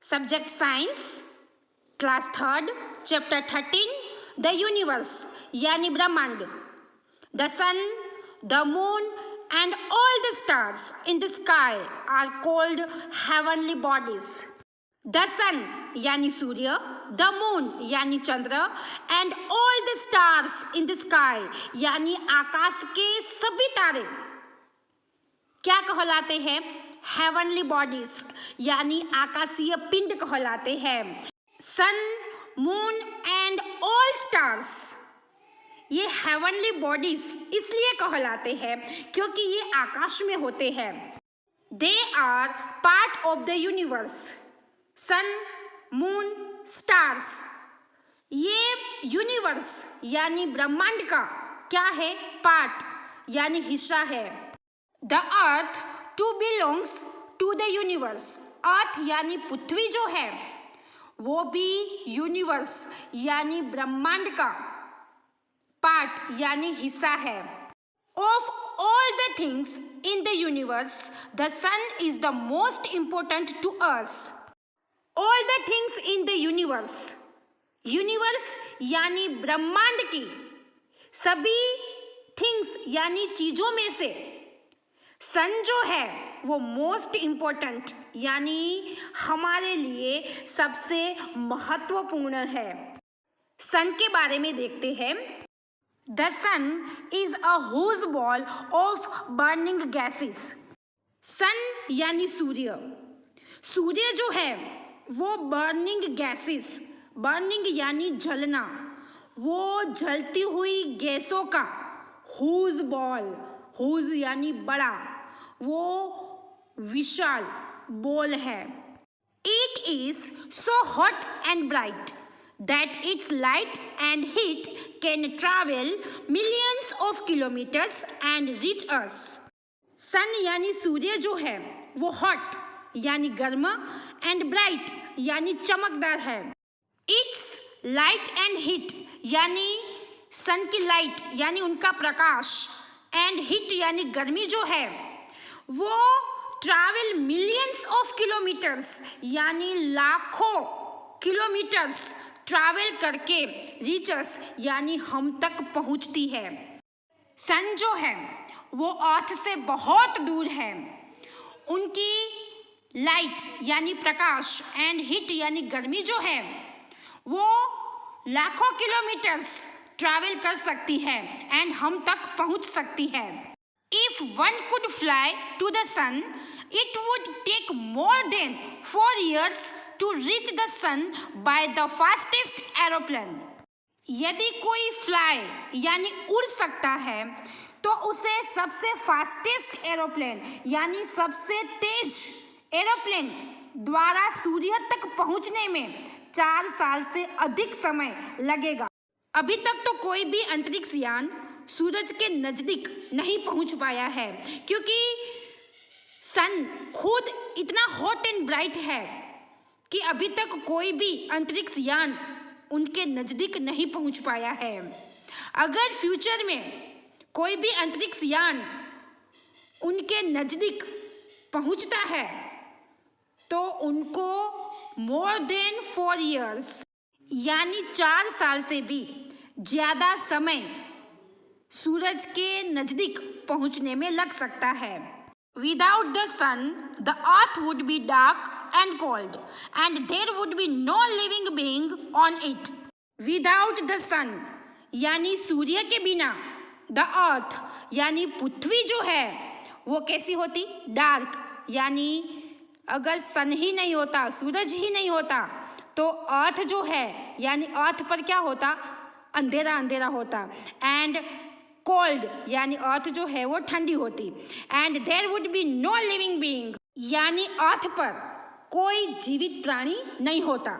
Subject Science, Class 3rd, Chapter 13, The Universe यानी ब्रह्मांड. The sun, the moon and all the stars in the sky are called heavenly bodies. The sun यानी सूर्य, the moon यानी चंद्र and all the stars in the sky यानी आकाश के सभी तारे क्या कहलाते हैं? हेवनली बॉडीज यानी आकाशीय पिंड कहलाते हैं. Sun, moon and all stars ये हेवनली बॉडीज इसलिए कहलाते हैं क्योंकि ये आकाश में होते हैं. They are part of the universe. Sun, moon, stars ये यूनिवर्स यानी ब्रह्मांड का क्या है? पार्ट यानी हिस्सा है. The earth too belongs to the universe. Earth यानी पृथ्वी जो है वो भी यूनिवर्स यानी ब्रह्मांड का पार्ट यानी हिस्सा है. Of all the things in the universe the sun is the most important to us. All the things in the universe. Universe यानी ब्रह्मांड की सभी थिंग्स यानी चीजों में से सन जो है वो मोस्ट इम्पोर्टेंट यानी हमारे लिए सबसे महत्वपूर्ण है. सन के बारे में देखते हैं. The sun is a huge ball of burning gases. Sun यानी सूर्य. सूर्य जो है वो बर्निंग गैसेस, बर्निंग यानी जलना, वो जलती हुई गैसों का ह्यूज बॉल, ह्यूज यानी बड़ा, वो विशाल बॉल है. It is so hot and bright that its light and heat can travel millions of kilometres and reach us. Sun यानी सूर्य जो है वो हॉट यानी गर्म एंड ब्राइट यानी चमकदार है. इट्स लाइट एंड हीट यानी सन की लाइट यानी उनका प्रकाश एंड हीट यानी गर्मी जो है वो ट्रैवल मिलियंस ऑफ किलोमीटर्स यानी लाखों किलोमीटर्स ट्रैवल करके रीचर्स यानी हम तक पहुंचती है. सन जो है वो अर्थ से बहुत दूर है. उनकी लाइट यानी प्रकाश एंड हीट यानी गर्मी जो है वो लाखों किलोमीटर्स ट्रैवल कर सकती है एंड हम तक पहुंच सकती है. If one could fly to the sun, it would take more than 4 years to reach the sun by the fastest aeroplane. यदि कोई फ्लाई यानी उड़ सकता है तो उसे सबसे फास्टेस्ट एरोप्लेन यानी सबसे तेज एरोप्लेन द्वारा सूर्य तक पहुंचने में 4 साल से अधिक समय लगेगा. अभी तक तो कोई भी अंतरिक्ष यान सूरज के नज़दीक नहीं पहुंच पाया है क्योंकि सन खुद इतना हॉट एंड ब्राइट है कि अभी तक कोई भी अंतरिक्ष यान उनके नज़दीक नहीं पहुंच पाया है. अगर फ्यूचर में कोई भी अंतरिक्ष यान उनके नज़दीक पहुंचता है तो उनको मोर देन 4 years यानी 4 साल से भी ज़्यादा समय सूरज के नज़दीक पहुंचने में लग सकता है. Without the sun the earth would be dark and cold and there would be no living being on it. Without the sun यानी सूर्य के बिना द अर्थ यानी पृथ्वी जो है वो कैसी होती? डार्क यानी अगर सन ही नहीं होता, सूरज ही नहीं होता तो अर्थ जो है यानी अर्थ पर क्या होता? अंधेरा अंधेरा होता. एंड कोल्ड यानी अर्थ जो है वो ठंडी होती. And there would be no living being यानी अर्थ पर कोई जीवित प्राणी नहीं होता.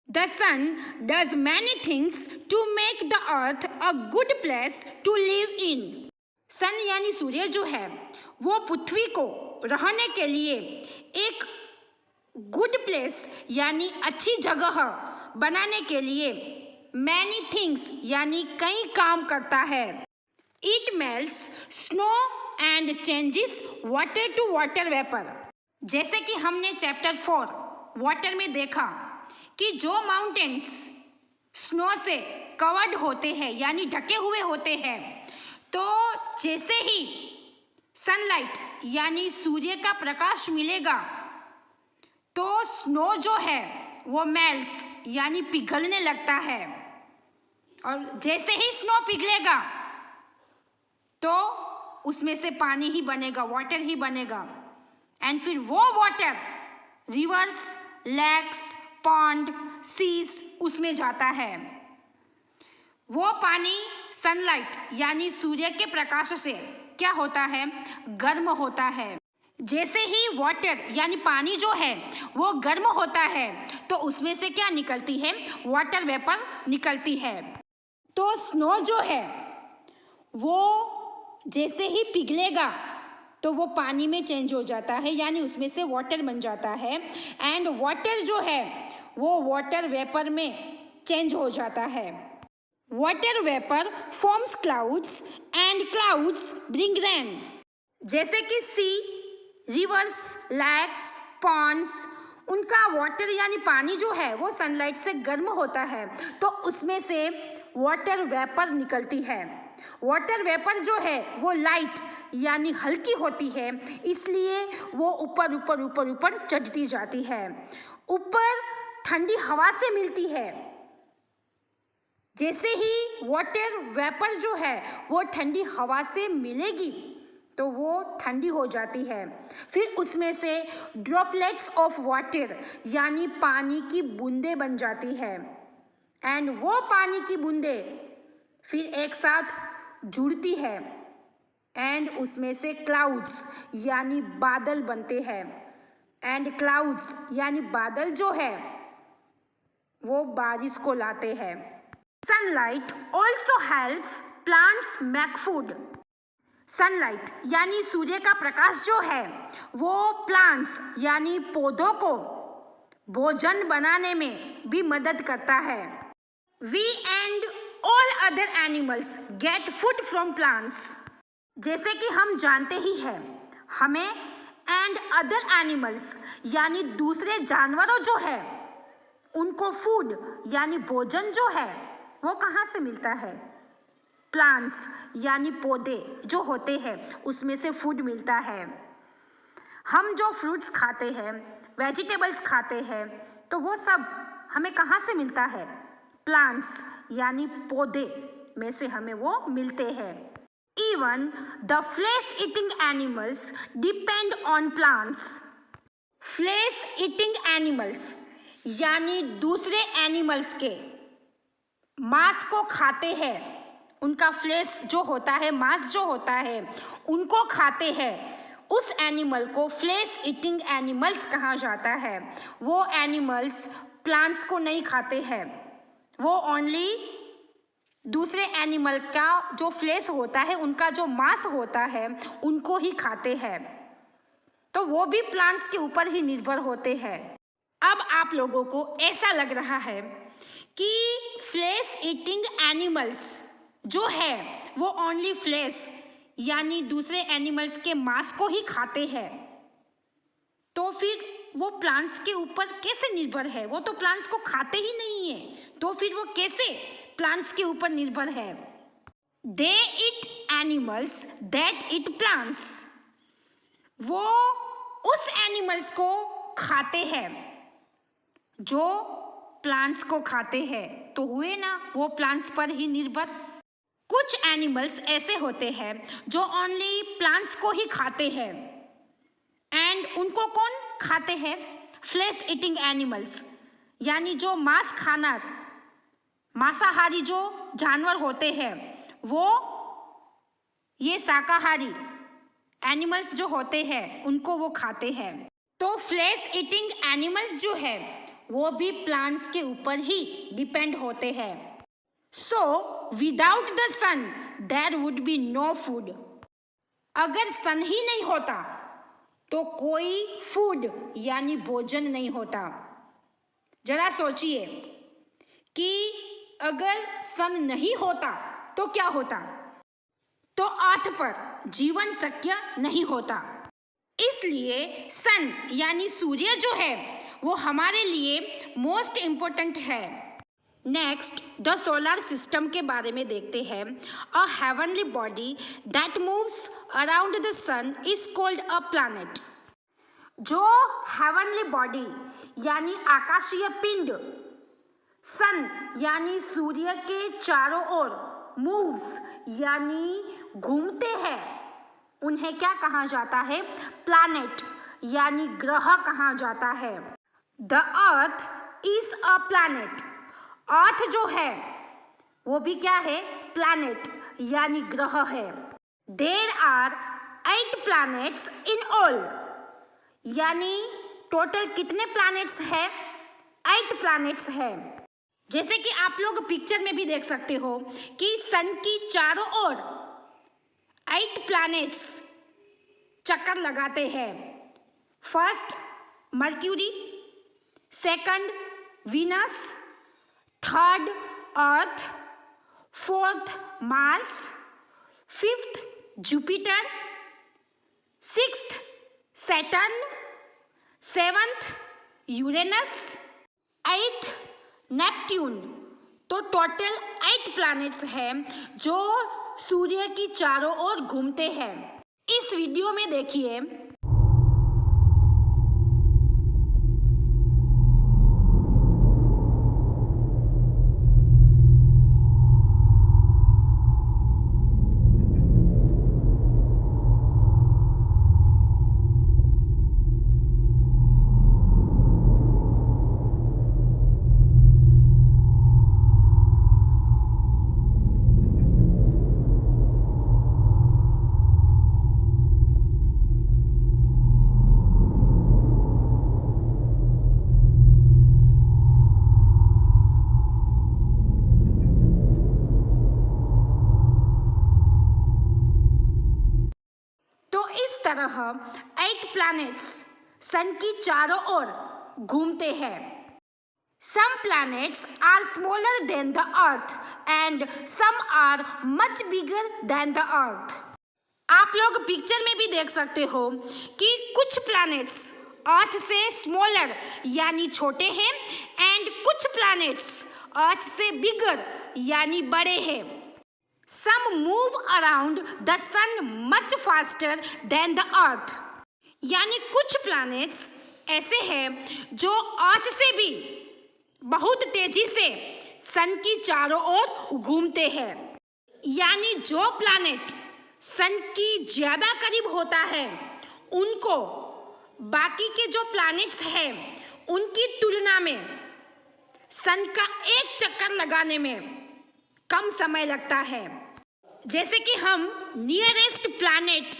The sun does many things to make the earth a good place to live in. Sun यानी सूर्य जो है वो पृथ्वी को रहने के लिए एक गुड प्लेस यानी अच्छी जगह बनाने के लिए मैनी थिंग्स यानी कई काम करता है. It melts snow and changes water to water vapour. जैसे कि हमने चैप्टर 4 वाटर में देखा कि जो माउंटेन्स स्नो से कवर्ड होते हैं यानी ढके हुए होते हैं, तो जैसे ही सनलाइट यानी सूर्य का प्रकाश मिलेगा तो स्नो जो है वो मेल्ट्स यानी पिघलने लगता है, और जैसे ही स्नो पिघलेगा तो उसमें से पानी ही बनेगा, वाटर ही बनेगा, एंड फिर वो water rivers, lakes, pond, seas उसमें जाता है। वो पानी सनलाइट यानी सूर्य के प्रकाश से क्या होता है, गर्म होता है। जैसे ही वाटर यानी पानी जो है वो गर्म होता है तो उसमें से क्या निकलती है, वाटर वेपर निकलती है। तो स्नो जो है वो जैसे ही पिघलेगा तो वो पानी में चेंज हो जाता है यानी उसमें से वाटर बन जाता है, एंड वाटर जो है वो वाटर वेपर में चेंज हो जाता है। Water vapour forms clouds and clouds bring rain. जैसे कि सी, रिवर्स, लैक्स, पॉन्ड्स, उनका वाटर यानी पानी जो है वो सनलाइट से गर्म होता है तो उसमें से वाटर वेपर निकलती है। वाटर वेपर जो है वो लाइट यानी हल्की होती है, इसलिए वो ऊपर ऊपर ऊपर ऊपर चढ़ती जाती है, ऊपर ठंडी हवा से मिलती है। जैसे ही वाटर वेपर जो है वो ठंडी हवा से मिलेगी तो वो ठंडी हो जाती है, फिर उसमें से ड्रॉपलेट्स ऑफ वाटर यानी पानी की बूंदें बन जाती है, एंड वो पानी की बूंदें फिर एक साथ जुड़ती है, एंड उसमें से क्लाउड्स यानी बादल बनते हैं, एंड क्लाउड्स यानी बादल जो है वो बारिश को लाते हैं। Sunlight also helps plants make food. Sunlight यानी सूर्य का प्रकाश जो है वो प्लांट्स यानी पौधों को भोजन बनाने में भी मदद करता है। We and all other animals get food from plants. जैसे कि हम जानते ही हैं, हमें एंड अदर एनिमल्स यानी दूसरे जानवरों जो है उनको फूड यानी भोजन जो है वो कहाँ से मिलता है, प्लांट्स यानी पौधे जो होते हैं उसमें से फूड मिलता है। हम जो फ्रूट्स खाते हैं, वेजिटेबल्स खाते हैं, तो वो सब हमें कहाँ से मिलता है, प्लांट्स यानी पौधे में से हमें वो मिलते हैं। Even the flesh eating animals depend on plants. Flesh eating animals यानी दूसरे एनिमल्स के मांस को खाते हैं, उनका फ्लेश जो होता है, मांस जो होता है उनको खाते हैं, उस एनिमल को फ्लेश ईटिंग एनिमल्स कहा जाता है। वो एनिमल्स प्लांट्स को नहीं खाते हैं, वो ओनली दूसरे एनिमल का जो फ्लेश होता है, उनका जो मांस होता है उनको ही खाते हैं, तो वो भी प्लांट्स के ऊपर ही निर्भर होते हैं। अब आप लोगों को ऐसा लग रहा है कि फ्लेश ईटिंग एनिमल्स जो है वो ओनली फ्लेश यानी दूसरे एनिमल्स के मांस को ही खाते हैं, तो फिर वो प्लांट्स के ऊपर कैसे निर्भर है, वो तो प्लांट्स को खाते ही नहीं है, तो फिर वो कैसे प्लांट्स के ऊपर निर्भर है। दे ईट एनिमल्स दैट ईट प्लांट्स। वो उस एनिमल्स को खाते हैं जो प्लांट्स को खाते हैं, तो हुए ना वो प्लांट्स पर ही निर्भर। कुछ एनिमल्स ऐसे होते हैं जो ओनली प्लांट्स को ही खाते हैं, एंड उनको कौन खाते हैं, फ्लेश ईटिंग एनिमल्स यानी जो मांस खाना मांसाहारी जो जानवर होते हैं वो ये शाकाहारी एनिमल्स जो होते हैं उनको वो खाते हैं। तो फ्लेश ईटिंग एनिमल्स जो है वो भी प्लांट्स के ऊपर ही डिपेंड होते हैं। So without the sun there would be no food. अगर सन ही नहीं होता तो कोई फूड यानी भोजन नहीं होता। जरा सोचिए कि अगर सन नहीं होता तो क्या होता, तो अर्थ पर जीवन शक्य नहीं होता। इसलिए सन यानी सूर्य जो है वो हमारे लिए मोस्ट इम्पोर्टेंट है। नेक्स्ट द सोलर सिस्टम के बारे में देखते हैं। A heavenly body that moves around the sun is called a planet. जो हेवनली बॉडी यानी आकाशीय पिंड सन यानी सूर्य के चारों ओर मूव्स यानी घूमते हैं, उन्हें क्या कहा जाता है? प्लैनेट यानी ग्रह कहा जाता है। The earth is a planet. Earth जो है वो भी क्या है? प्लैनेट यानी ग्रह है। There are 8 planets in all, यानी टोटल कितने प्लैनेट्स हैं? 8 प्लैनेट्स हैं। जैसे कि आप लोग पिक्चर में भी देख सकते हो कि सन की चारों ओर 8 प्लैनेट्स चक्कर लगाते हैं। First Mercury, second Venus, third Earth, fourth Mars, fifth Jupiter, sixth Saturn, seventh Uranus, eighth Neptune. तो टोटल 8 प्लैनेट्स हैं जो सूर्य की चारों ओर घूमते हैं। इस वीडियो में देखिए तरह 8 प्लैनेट्स सन की चारों ओर घूमते हैं। Some planets are smaller than the Earth and some are much bigger than the Earth. आप लोग पिक्चर में भी देख सकते हो कि कुछ प्लैनेट्स अर्थ से स्मॉलर यानी छोटे हैं एंड कुछ प्लैनेट्स अर्थ से बिगर यानी बड़े हैं। Some move around the sun much faster than the earth. यानी कुछ प्लैनेट्स ऐसे हैं जो अर्थ से भी बहुत तेजी से सन की चारों ओर घूमते हैं। यानी जो प्लैनेट सन की ज़्यादा करीब होता है उनको बाकी के जो प्लैनेट्स हैं उनकी तुलना में सन का एक चक्कर लगाने में कम समय लगता है। जैसे कि हम nearest planet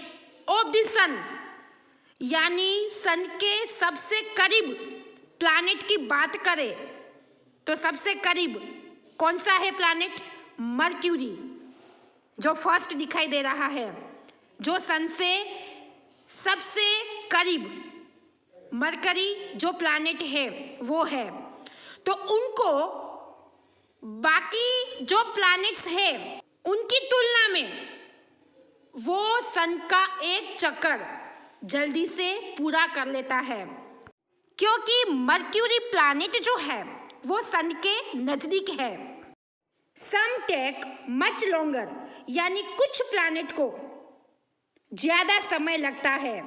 of the sun यानी सन के सबसे करीब प्लैनेट की बात करें तो सबसे करीब कौन सा है प्लैनेट? मर्क्यूरी, जो फर्स्ट दिखाई दे रहा है, जो सन से सबसे करीब मरकरी जो प्लैनेट है वो है। तो उनको बाकी जो प्लैनेट्स हैं उनकी तुलना में वो सन का एक चक्कर जल्दी से पूरा कर लेता है, क्योंकि मर्क्यूरी प्लैनेट जो है वो सन के नज़दीक है। सम टेक मच लॉन्गर, यानी कुछ प्लैनेट को ज़्यादा समय लगता है।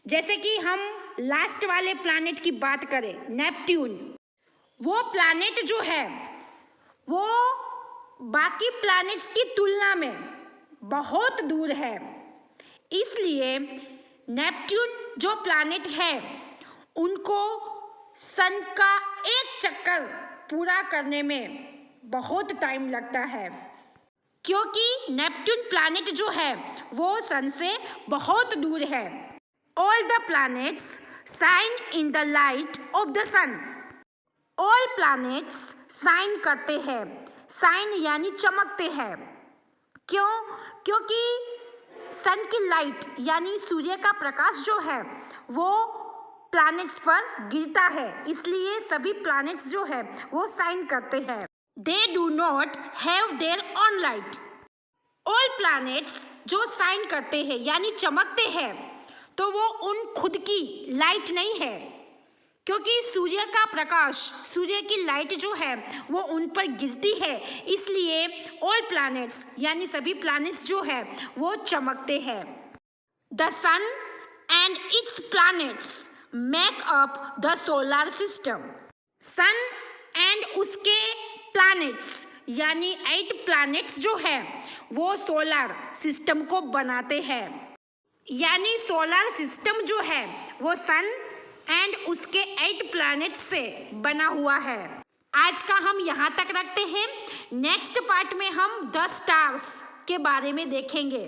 जैसे कि हम लास्ट वाले प्लैनेट की बात करें, नेपट्यून, वो प्लैनेट जो है वो बाकी प्लैनेट्स की तुलना में बहुत दूर है। इसलिए नेपट्यून जो प्लैनेट है उनको सन का एक चक्कर पूरा करने में बहुत टाइम लगता है, क्योंकि नेपट्यून प्लैनेट जो है वो सन से बहुत दूर है। All the planets shine in the light of the sun. All planets shine करते हैं, शाइन यानी चमकते हैं। क्यों? क्योंकि सन की लाइट यानी सूर्य का प्रकाश जो है वो प्लैनेट्स पर गिरता है, इसलिए सभी प्लैनेट्स जो है वो शाइन करते हैं। They do not have their own light. All planets जो शाइन करते हैं यानी चमकते हैं तो वो उन खुद की लाइट नहीं है, क्योंकि सूर्य का प्रकाश, सूर्य की लाइट जो है वो उन पर गिरती है, इसलिए ऑल प्लैनेट्स यानी सभी प्लैनेट्स जो है वो चमकते हैं। The sun and its planets make up the solar system. Sun and उसके प्लैनेट्स यानी 8 प्लैनेट्स जो है वो सोलर सिस्टम को बनाते हैं। यानी सोलर सिस्टम जो है वो सन एंड उसके 8 प्लैनेट्स से बना हुआ है। आज का हम यहाँ तक रखते हैं। नेक्स्ट पार्ट में हम 10 स्टार्स के बारे में देखेंगे।